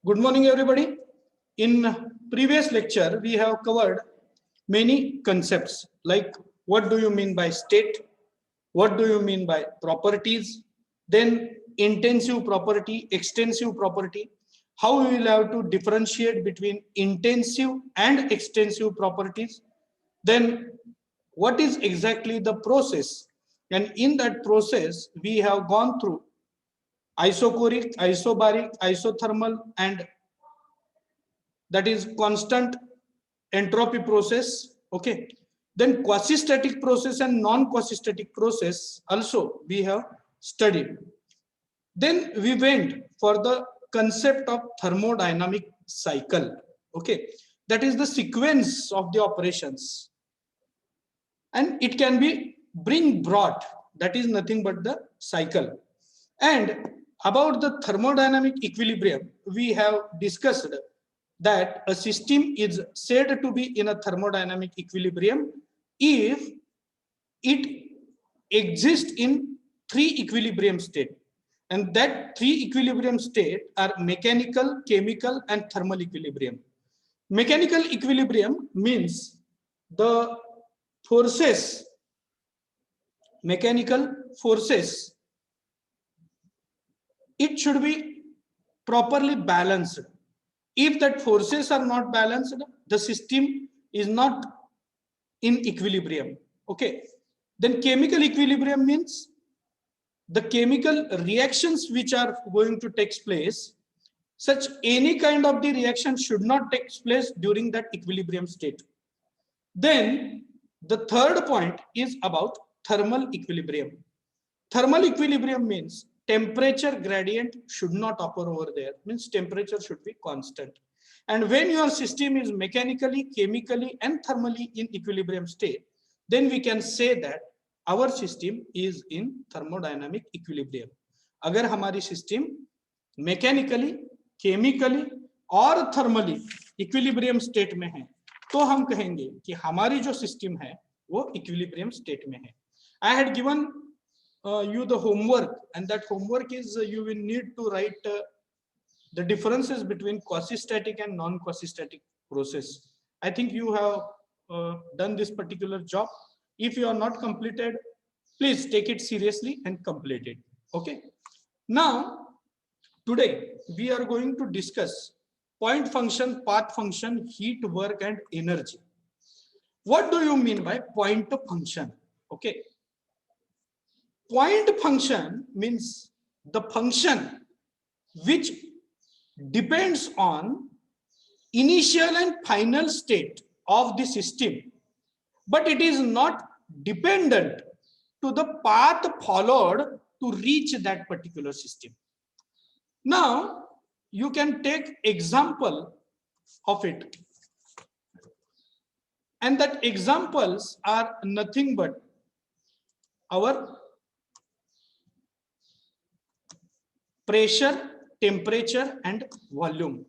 Good morning, everybody. In previous lecture, we have covered many concepts like what do you mean by state, what do you mean by properties, then intensive property, extensive property, how we will have to differentiate between intensive and extensive properties, then what is exactly the process, and in that process we have gone through isochoric, isobaric, isothermal, and that is constant entropy process. Okay, then quasi-static process and non-quasi-static process also we have studied. Then we went for the concept of thermodynamic cycle. Okay, that is the sequence of the operations, and it can be bring brought, that is nothing but the cycle. And about the thermodynamic equilibrium, we have discussed that a system is said to be in a thermodynamic equilibrium if it exists in three equilibrium states, and that three equilibrium states are mechanical, chemical, and thermal equilibrium. Mechanical equilibrium means the forces, mechanical forces, it should be properly balanced. If that forces are not balanced, the system is not in equilibrium. Okay, then chemical equilibrium means the chemical reactions which are going to take place, such any kind of the reaction should not take place during that equilibrium state. Then the third point is about thermal equilibrium. Thermal equilibrium means temperature gradient should not occur over there, means temperature should be constant. And when your system is mechanically, chemically, and thermally in equilibrium state, then we can say that our system is in thermodynamic equilibrium. अगर हमारी system mechanically, chemically और thermally equilibrium state में है, तो हम कहेंगे कि हमारी जो system है वो equilibrium state में है. I had given you the homework, and that homework is you will need to write the differences between quasi-static and non-quasi-static process. I think you have done this particular job. If you are not completed, please take it seriously and complete it. Okay. Now, today we are going to discuss point function, path function, heat, work, and energy. What do you mean by point function? Okay. Point function means the function which depends on initial and final state of the system, but it is not dependent to the path followed to reach that particular system. Now you can take example of it, and that examples are nothing but our pressure, temperature, and volume.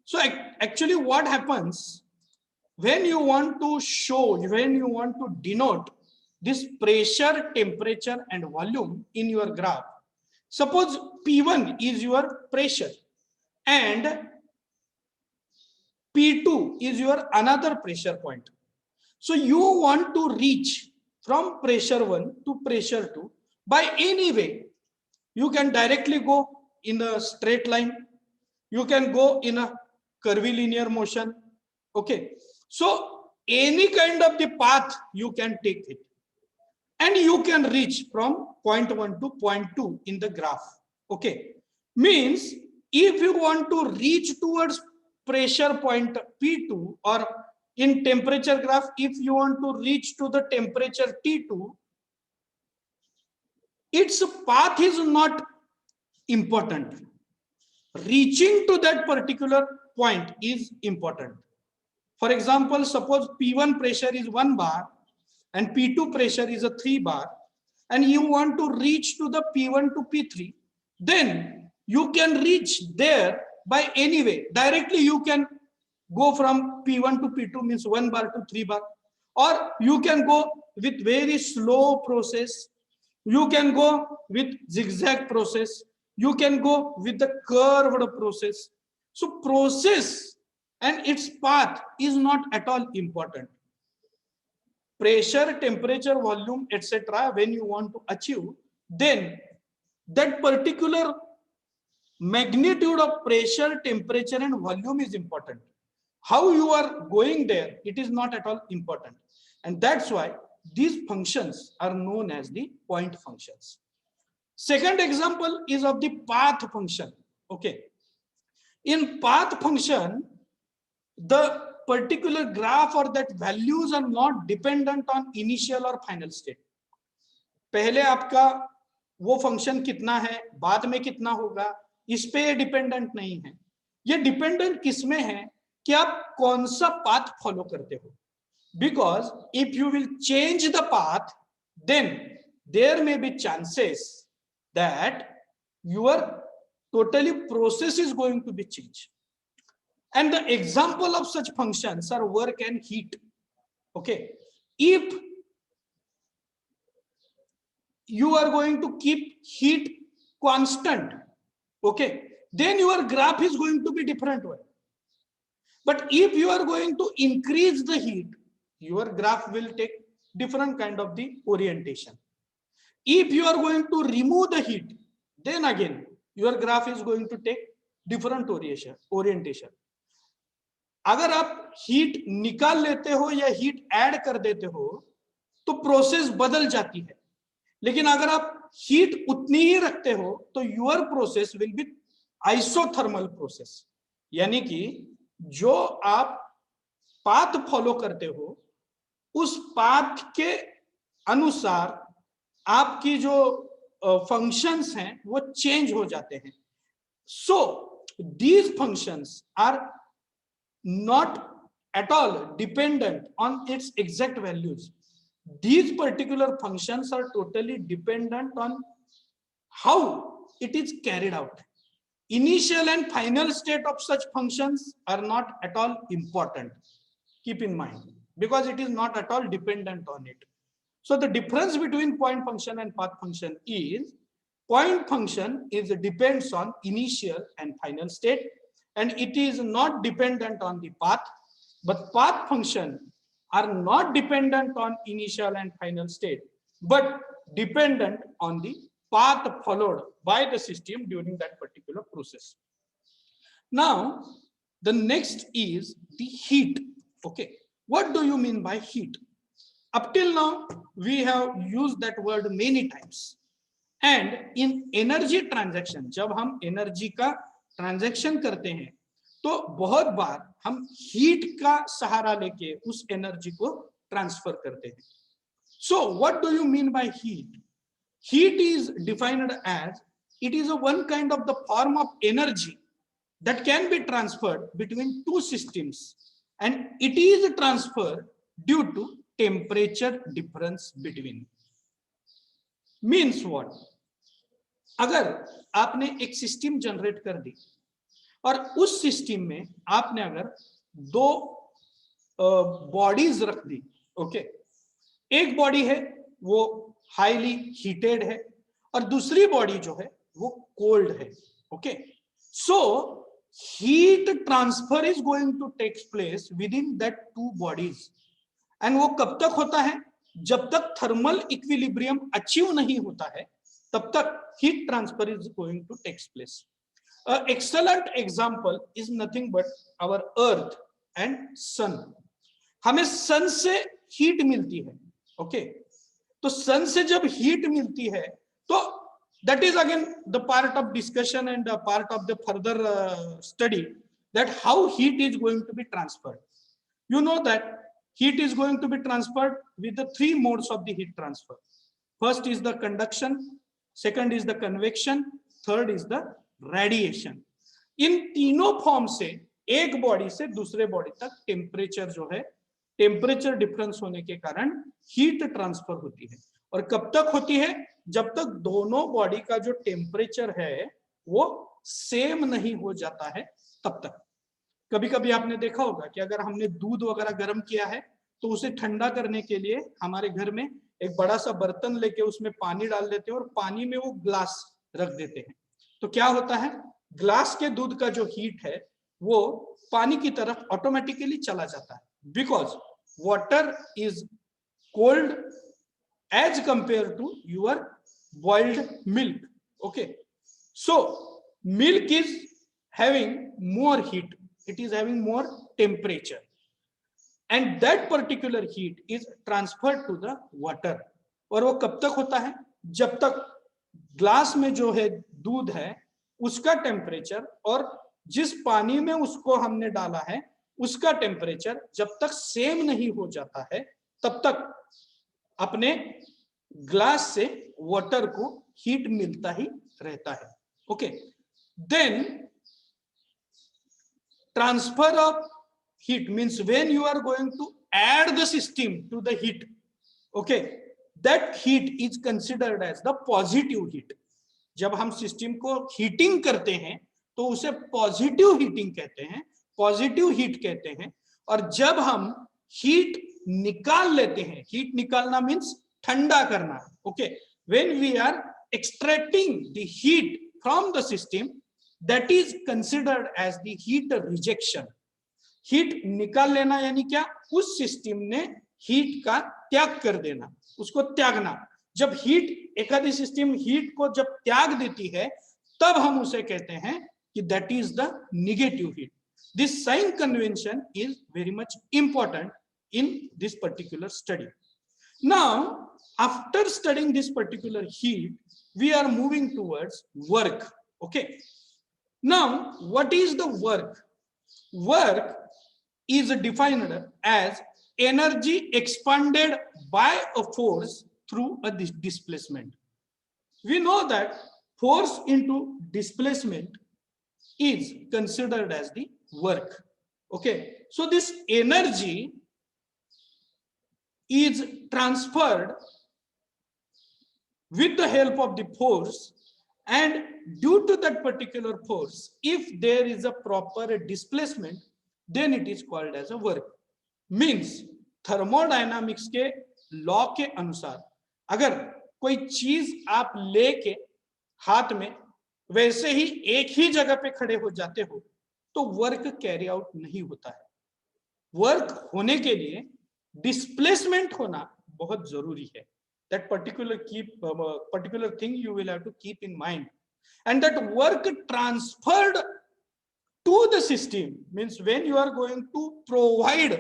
So actually what happens when you want to show, when you want to denote this pressure, temperature, and volume in your graph, suppose P1 is your pressure and P2 is your another pressure point. So you want to reach from pressure 1 to pressure 2 by any way. You can directly go in a straight line. You can go in a curvilinear motion. Okay. So any kind of the path you can take it. And you can reach from point 1 to point 2 in the graph. Okay. Means if you want to reach towards pressure point P2, or in temperature graph, if you want to reach to the temperature T2, its path is not important. Reaching to that particular point is important. For example, suppose P1 pressure is 1 bar and P2 pressure is a 3 bar, and you want to reach to the P1 to P3, then you can reach there by any way. Directly you can go from P1 to P2, means 1 bar to 3 bar, or you can go with very slow process. You can go with zigzag process. You can go with the curved process. So process and its path is not at all important. Pressure, temperature, volume, etc. when you want to achieve, then that particular magnitude of pressure, temperature and volume is important. How you are going there, it is not at all important. And that's why these functions are known as the point functions. Second example is of the path function. Okay. In path function, the particular graph or that values are not dependent on initial or final state. पहले आपका वो function कितना है, बाद में कितना होगा, इस पे ये डिपेंडेंट नहीं है. ये डिपेंडेंट किसमें है कि आप कौन सा पाथ फॉलो करते हो. Because if you will change the path, then there may be chances that your totally process is going to be changed. And the example of such functions are work and heat. Okay, if you are going to keep heat constant, okay, then your graph is going to be different way. But if you are going to increase the heat, your graph will take different kind of the orientation. If you are going to remove the heat, then again your graph is going to take different orientation. अगर आप heat निकाल लेते हो या heat add कर देते हो तो प्रोसेस बदल जाती है, लेकिन अगर आप हीट उतनी ही रखते हो तो your process will be isothermal process. यानी कि जो आप पाथ फॉलो करते हो उस पाथ के अनुसार आपकी जो फंक्शंस हैं वो चेंज हो जाते हैं. So these functions are not at all dependent on its exact values. These particular functions are totally dependent on how it is carried out. Initial and final state of such functions are not at all important. Keep in mind, because it is not at all dependent on it. So the difference between point function and path function is point function depends on initial and final state, and it is not dependent on the path, but path function are not dependent on initial and final state, but dependent on the path followed by the system during that particular process. Now, the next is the heat. Okay, what do you mean by heat? Up till now, we have used that word many times. And in energy transaction, जब हम energy का transaction करते हैं तो बहुत बार हम heat का सहारा लेके उस एनर्जी को ट्रांसफर करते हैं. So what do you mean by heat? Heat is defined as it is a one kind of the form of energy that can be transferred between two systems, and it is transferred due to temperature difference between. Means what? अगर आपने एक system generate कर दी और उस system में आपने अगर दो बॉडीज रख दी, ओके, एक बॉडी है वो हाईली हीटेड है और दूसरी बॉडी जो है वो कोल्ड है. Okay, so heat transfer is going to take place within that two bodies, and वो कब तक होता है? जब तक थर्मल इक्विलिब्रियम अचीव नहीं होता है तब तक heat transfer is going to take place. An excellent example is nothing but our earth and sun. हमें सन से हीट मिलती है. ओके, तो सन से जब हीट मिलती है तो that is again the part of discussion and a part of the further study, that how heat is going to be transferred. You know that heat is going to be transferred with the three modes of the heat transfer. First is the conduction, second is the convection, third is the radiation. इन तीनों form से एक body से दूसरे body तक temperature जो है, temperature difference होने के कारण हीट ट्रांसफर होती है. और कब तक होती है? जब तक दोनों बॉडी का जो टेम्परेचर है वो सेम नहीं हो जाता है तब तक. कभी कभी आपने देखा होगा कि अगर हमने दूध वगैरह गर्म किया है तो उसे ठंडा करने के लिए हमारे घर में एक बड़ा सा बर्तन लेके उसमें पानी डाल देते हैं और पानी में वो ग्लास रख देते हैं. तो क्या होता है? ग्लास के दूध का जो हीट है वो पानी की तरफ ऑटोमेटिकली चला जाता है, because water is cold as compared to your boiled milk. Okay, so milk is having more heat, it is having more temperature, and that particular heat is transferred to the water. और वो कब तक होता है? जब तक glass में जो है दूध है उसका टेम्परेचर और जिस पानी में उसको हमने डाला है उसका टेम्परेचर जब तक सेम नहीं हो जाता है तब तक अपने ग्लास से वाटर को हीट मिलता ही रहता है. Okay, then transfer of heat means when you are going to add the system to the heat, okay, that heat is considered as the positive heat. जब हम सिस्टम को हीटिंग करते हैं तो उसे पॉजिटिव हीटिंग कहते हैं, पॉजिटिव हीट कहते हैं. और जब हम हीट निकाल लेते हैं, हीट निकालना मीन्स ठंडा करना. Okay, when we are extracting the heat from the system, that is considered as the heat rejection. Heat निकाल लेना यानी क्या? उस सिस्टम ने हीट का त्याग कर देना, उसको त्यागना. जब हीट एखादी सिस्टम हीट को जब त्याग देती है तब हम उसे कहते हैं कि that is the negative heat. This sign convention is very much important in this particular study. Now, after studying this particular heat, we are moving towards work. Okay. Now, what is the work? Work is defined as energy expended by a force through a displacement. We know that force into displacement is considered as the work. Okay. So this energy is transferred with the help of the force, and due to that particular force, if there is a proper displacement, then it is called as a work. Means thermodynamics के law के अनुसार अगर कोई चीज आप लेके हाथ में वैसे ही एक ही जगह पे खड़े हो जाते हो तो वर्क कैरी आउट नहीं होता है. वर्क होने के लिए डिस्प्लेसमेंट होना बहुत जरूरी है. That particular thing you will have to keep in mind, and that work transferred to the system means when you are going to provide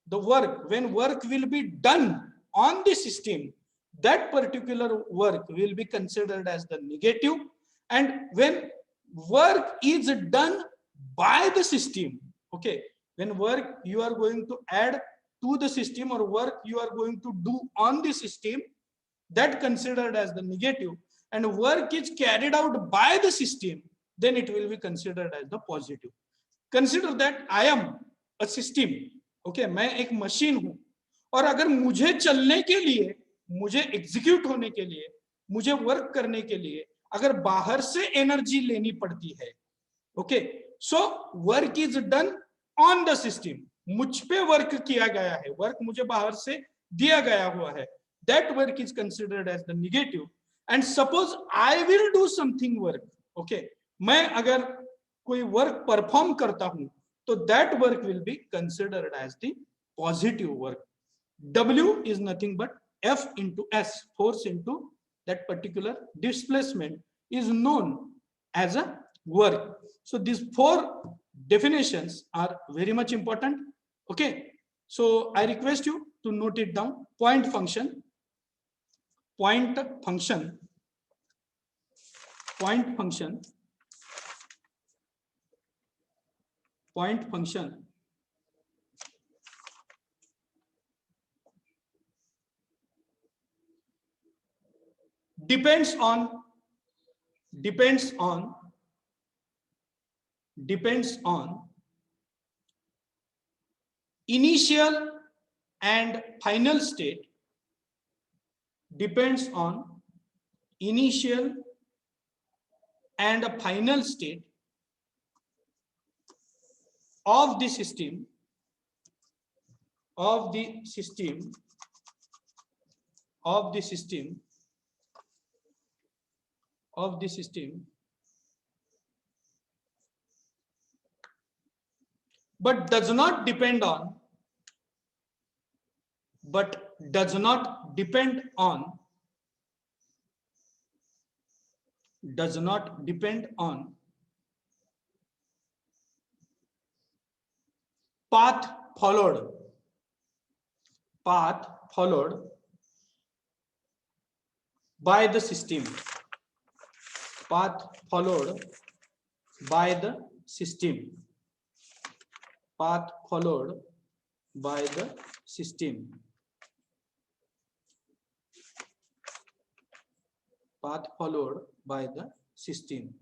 the work, when work will be done on the system, that particular work will be considered as the negative. And when work is done by the system, okay, when work you are going to add to the system or work you are going to do on the system, that considered as the negative, and work is carried out by the system, then it will be considered as the positive. Consider that I am a system. Okay, मैं एक machine हूं और अगर मुझे चलने के लिए, मुझे एग्जीक्यूट होने के लिए, मुझे वर्क करने के लिए अगर बाहर से एनर्जी लेनी पड़ती है, okay, so work is done on the system. मुझ पे वर्क किया गया है, वर्क मुझे बाहर से दिया गया हुआ है, that work is considered as the negative. And suppose I will do something work, okay, मैं अगर कोई वर्क परफॉर्म करता हूं तो that work will be considered as the positive work. W is nothing but F into S, force into that particular displacement, is known as a work. So these four definitions are very much important. Okay, so I request you to note it down. Point function, point function, point function, point function depends on initial and final state, depends on initial and final state of the system, of the system, of the system, of the system but does not depend on, does not depend on, does not depend on path followed, path followed by the system, path followed by the system, path followed by the system, path followed by the system.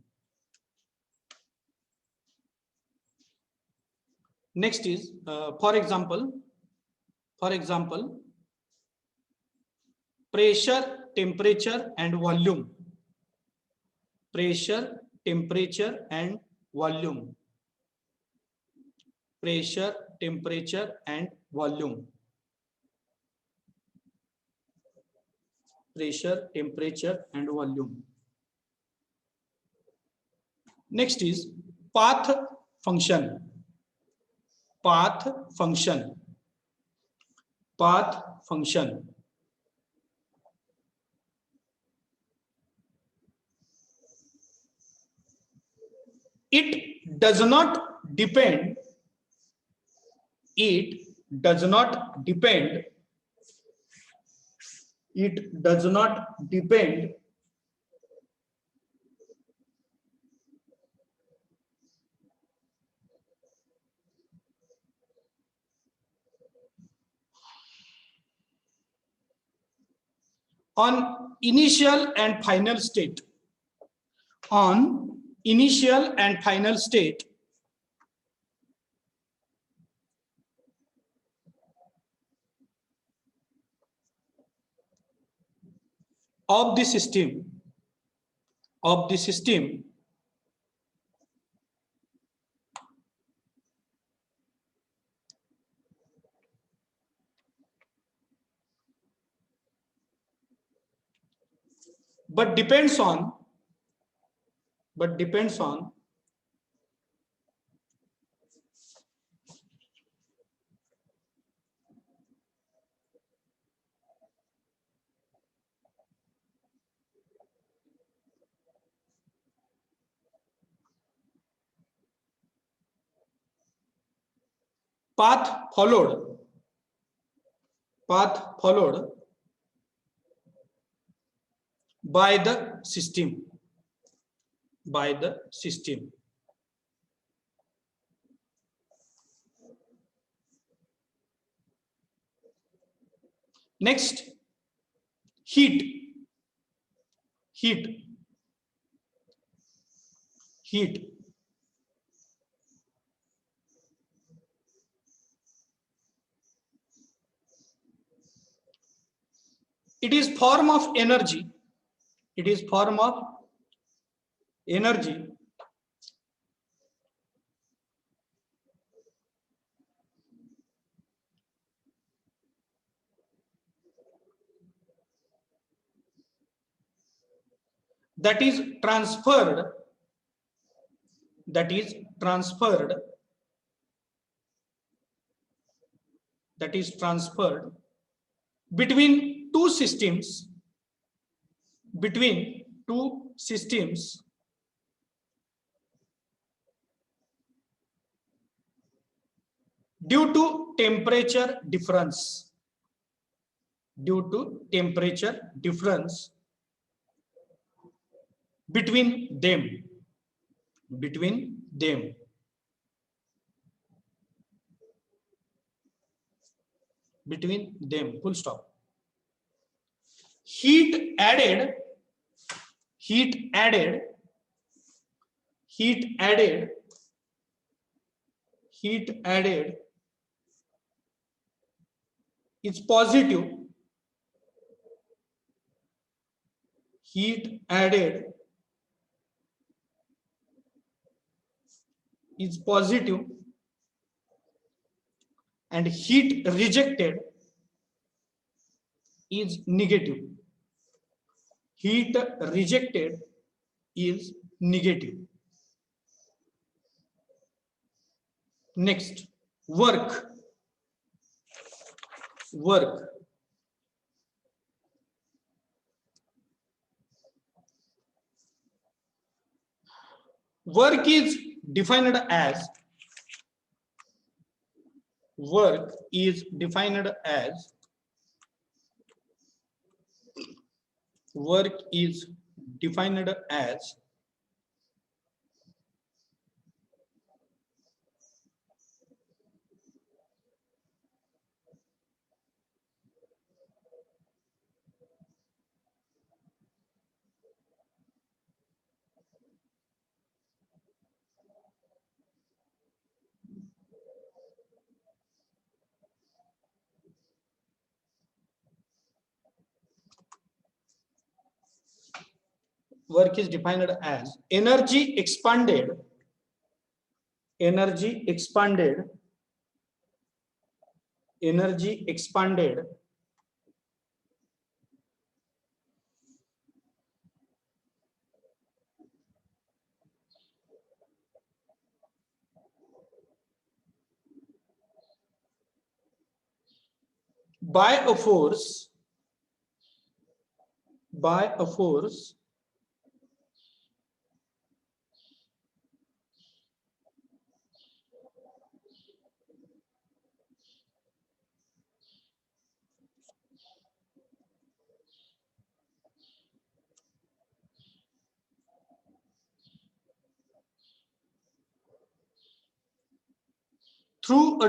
Next is, for example, pressure, temperature and volume, pressure, temperature and volume, pressure, temperature and volume, pressure, temperature and volume. Next is path function, path function, path function. It does not depend, it does not depend, it does not depend on initial and final state, on initial and final state of the system, of the system, but depends on, path followed, path followed by the system, by the system. Next, heat, heat, heat. It is form of energy, it is form of energy that is transferred, that is transferred, that is transferred between two systems, between two systems due to temperature difference, due to temperature difference between them, between them. Between them, full stop. Heat added, heat added, heat added, heat added is positive, heat added is positive and heat rejected is negative, heat rejected is negative. Next, work. Work. Work is defined as work is defined as work is defined as work is defined as energy expanded energy expanded energy expanded by a force through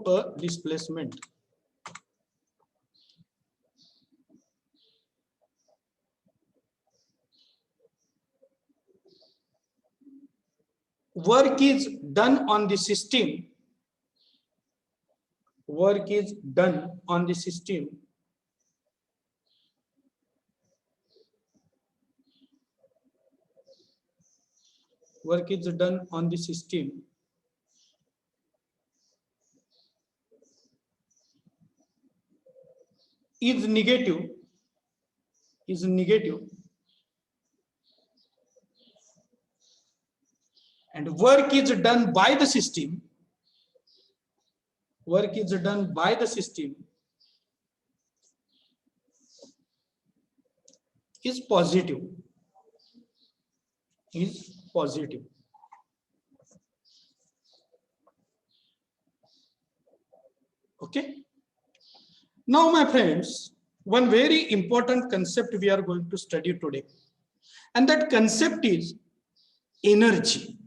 a displacement work is done on the system work is done on the system work is done on the system is negative and work is done by the system is positive okay. Now my friends, one very important concept we are going to study today, and that concept is energy.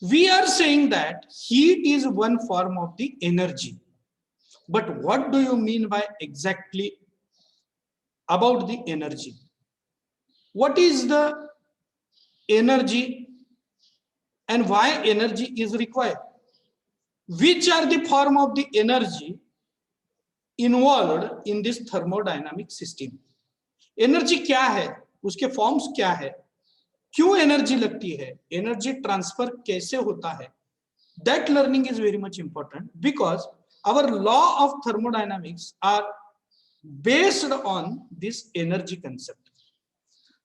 We are saying that heat is one form of the energy, but what do you mean by exactly about the energy? What is the energy and why energy is required? Which are the form of the energy involved in this thermodynamic system? Energy क्या है, उसके forms क्या है, क्यों energy लगती है, energy transfer कैसे होता है, that learning is very much important because our law of thermodynamics are based on this energy concept.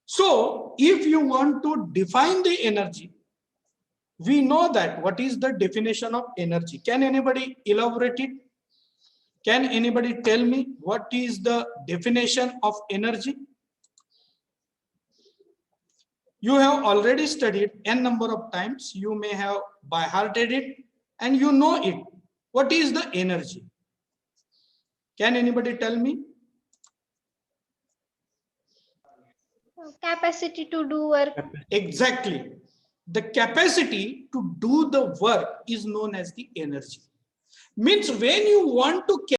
So if you want to define the energy, we know that what is the definition of energy. Can anybody elaborate it? Can anybody tell me what is the definition of energy? You have already studied n number of times, you may have by hearted it and you know it. What is the energy? Can anybody tell me? Capacity to do work. Exactly. The capacity to do the work is known as the energy. Means when you want to